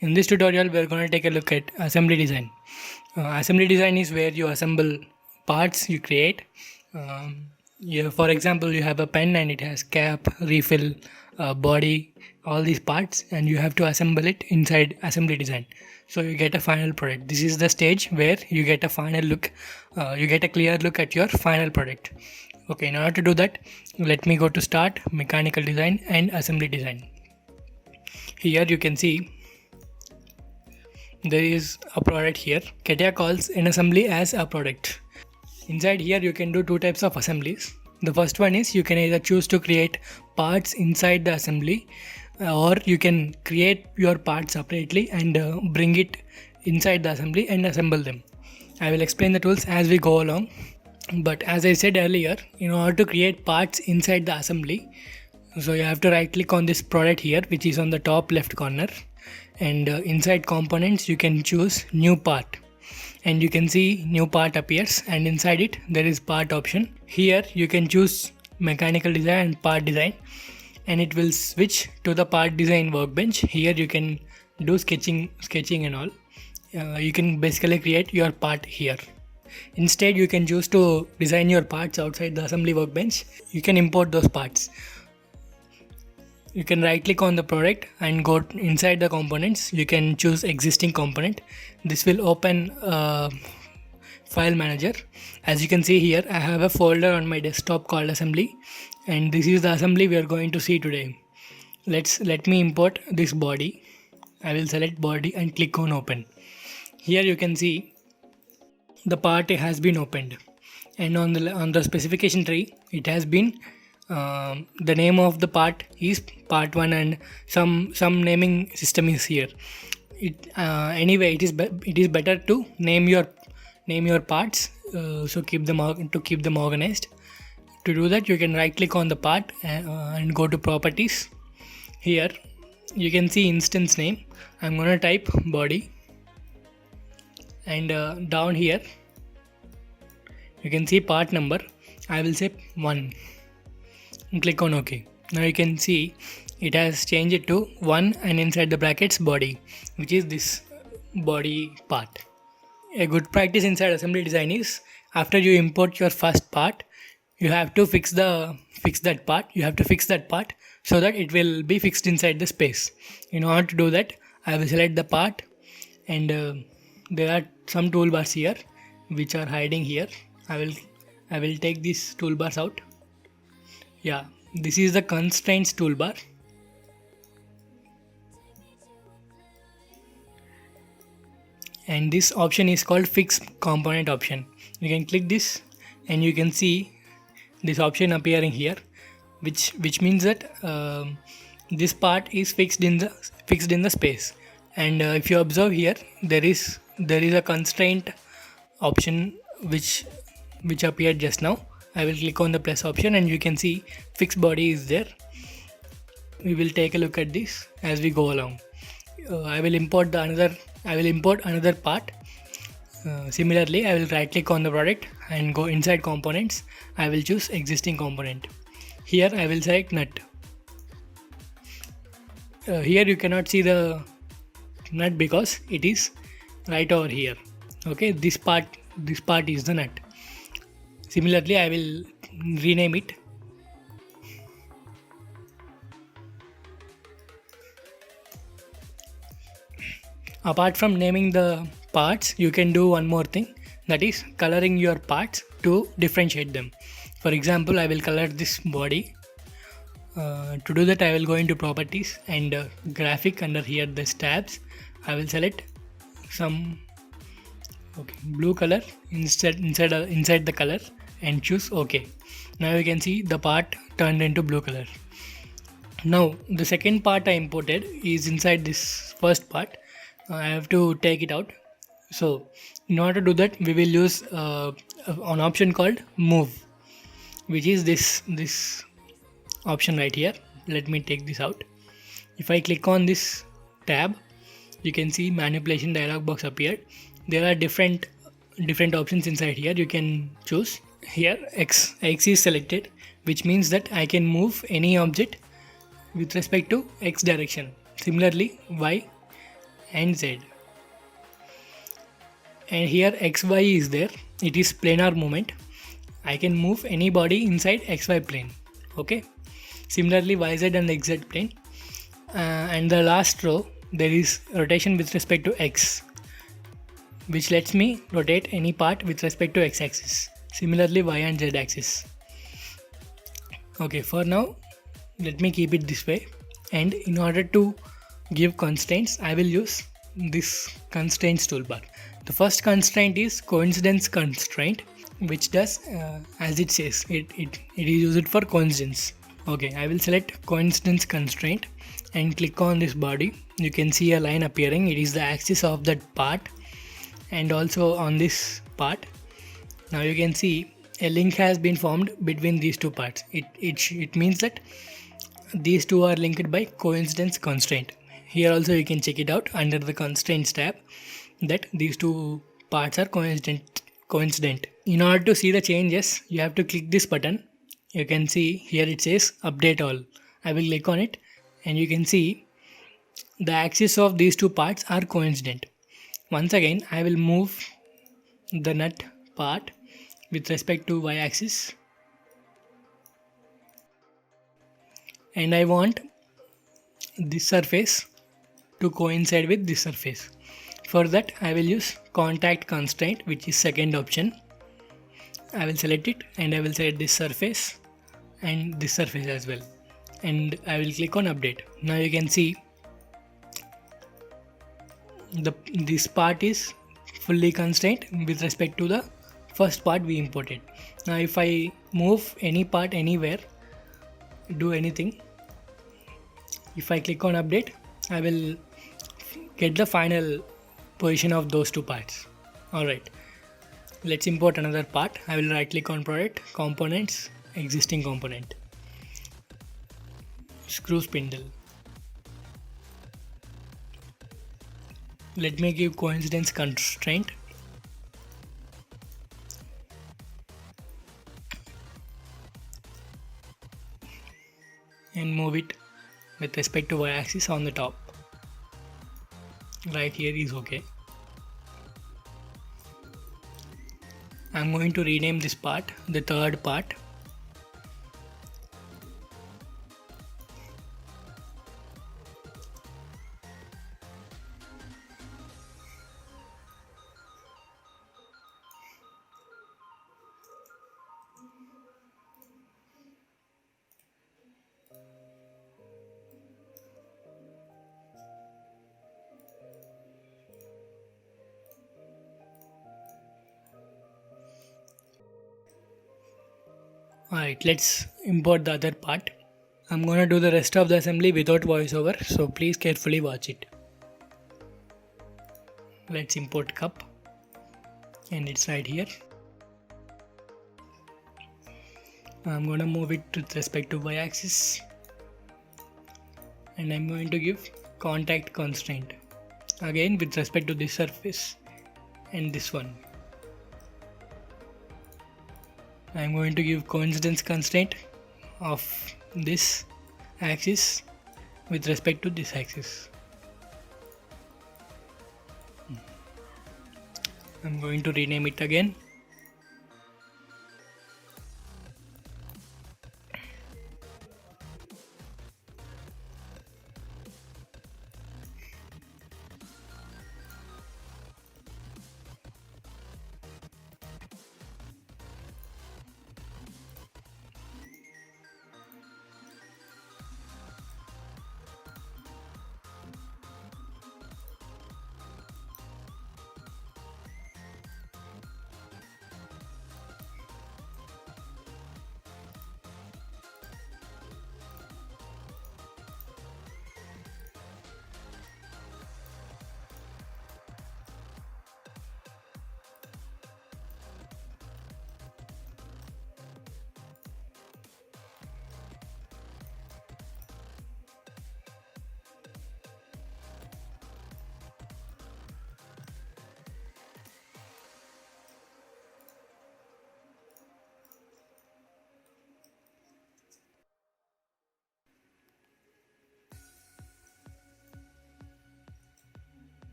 In this tutorial, we are going to take a look at assembly design. Assembly design is where you assemble parts you create. For example, you have a pen and it has cap, refill, body, all these parts, and you have to assemble it inside assembly design. So you get a final product. This is the stage where you get a final look, you get a clear look at your final product. Okay, in order to do that, let me go to start, mechanical design and assembly design. Here you can see there is a product here. CATIA calls an assembly as a product. Inside here you can do two types of assemblies. The first one is you can either choose to create parts inside the assembly or you can create your parts separately and bring it inside the assembly and assemble them. I will explain the tools as we go along. But as I said earlier, in order to create parts inside the assembly, so you have to right click on this product here, which is on the top left corner, and inside components you can choose new part, and you can see new part appears, and inside it there is part option. Here you can choose mechanical design and part design, and it will switch to the part design workbench. Here you can do sketching and all. You can basically create your part here. Instead, you can choose to design your parts outside the assembly workbench. You can import those parts. You can right click on the product and go inside the components. You can choose existing component. This will open file manager. As you can see here, I have a folder on my desktop called assembly, and this is the assembly we are going to see today. Let me import this body. I will select body and click on open. Here you can see the part has been opened, and on the specification tree it has been the name of the part is part 1 and some naming system is here. Anyway, it is better to name your parts, so keep them organized. To do that, you can right click on the part and go to properties. Here you can see instance name. I'm gonna type body, and down here you can see part number. I will say 1 and click on OK. Now you can see it has changed it to 1 and inside the brackets body, which is this body part. A good practice inside assembly design is after you import your first part, you have to fix that part so that it will be fixed inside the space. In order to do that, I will select the part, and there are some toolbars here which are hiding here. I will take these toolbars out. Yeah, this is the constraints toolbar. And this option is called fix component option. You can click this and you can see this option appearing here, which means that this part is fixed in the space. And if you observe here, there is a constraint option which appeared just now. I will click on the plus option and you can see fixed body is there. We will take a look at this as we go along. I will import another part. Similarly, I will right click on the product and go inside components. I will choose existing component. Here I will select nut. Here you cannot see the nut because it is right over here. Okay, this part is the nut. Similarly, I will rename it. Apart from naming the parts, you can do one more thing, that is coloring your parts to differentiate them. For example, I will color this body. To do that, I will go into properties and graphic. Under here the tabs, I will select some blue color inside the color and choose OK. Now you can see the part turned into blue color. Now the second part I imported is inside this first part. I have to take it out. So in order to do that, we will use an option called move, which is this option right here. Let me take this out. If I click on this tab, you can see manipulation dialog box appeared. There are different options inside here. You can choose. Here X is selected, which means that I can move any object with respect to X direction. Similarly, Y and Z. And here XY is there, it is planar movement. I can move any body inside XY plane. Okay. Similarly YZ and XZ plane. And the last row there is rotation with respect to X, which lets me rotate any part with respect to X axis. Similarly Y and Z axis. Okay, for now let me keep it this way, and in order to give constraints I will use this constraints toolbar. The first constraint is coincidence constraint, which does as it says, it is used for coincidence. Okay, I will select coincidence constraint and click on this body. You can see a line appearing, it is the axis of that part, and also on this part. Now you can see a link has been formed between these two parts. It means that these two are linked by coincidence constraint. Here also you can check it out under the constraints tab that these two parts are coincident. In order to see the changes, you have to click this button. You can see here it says update all. I will click on it and you can see the axis of these two parts are coincident. Once again I will move the nut part with respect to y axis, and I want this surface to coincide with this surface. For that I will use contact constraint, which is second option. I will select it and I will select this surface and this surface as well, and I will click on update. Now you can see this part is fully constrained with respect to the first part we imported. Now if I move any part anywhere, do anything, if I click on update, I will get the final position of those two parts. Alright, let's import another part. I will right click on product, components, existing component, screw spindle. Let me give coincidence constraint. And move it with respect to y-axis on the top. Right here is okay. I'm going to rename this part, the third part. Alright, let's import the other part. I'm gonna do the rest of the assembly without voiceover, so please carefully watch it. Let's import cup, and it's right here. I'm gonna move it with respect to y-axis, and I'm going to give contact constraint again with respect to this surface and this one. I'm going to give coincidence constraint of this axis with respect to this axis. I'm going to rename it again.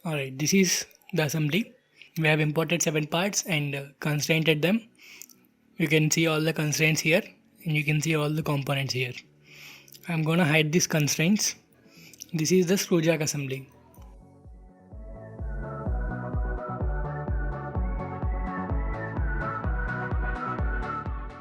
Alright, this is the assembly. We have imported 7 parts and constrained them. You can see all the constraints here and you can see all the components here. I'm gonna hide these constraints. This is the screw jack assembly.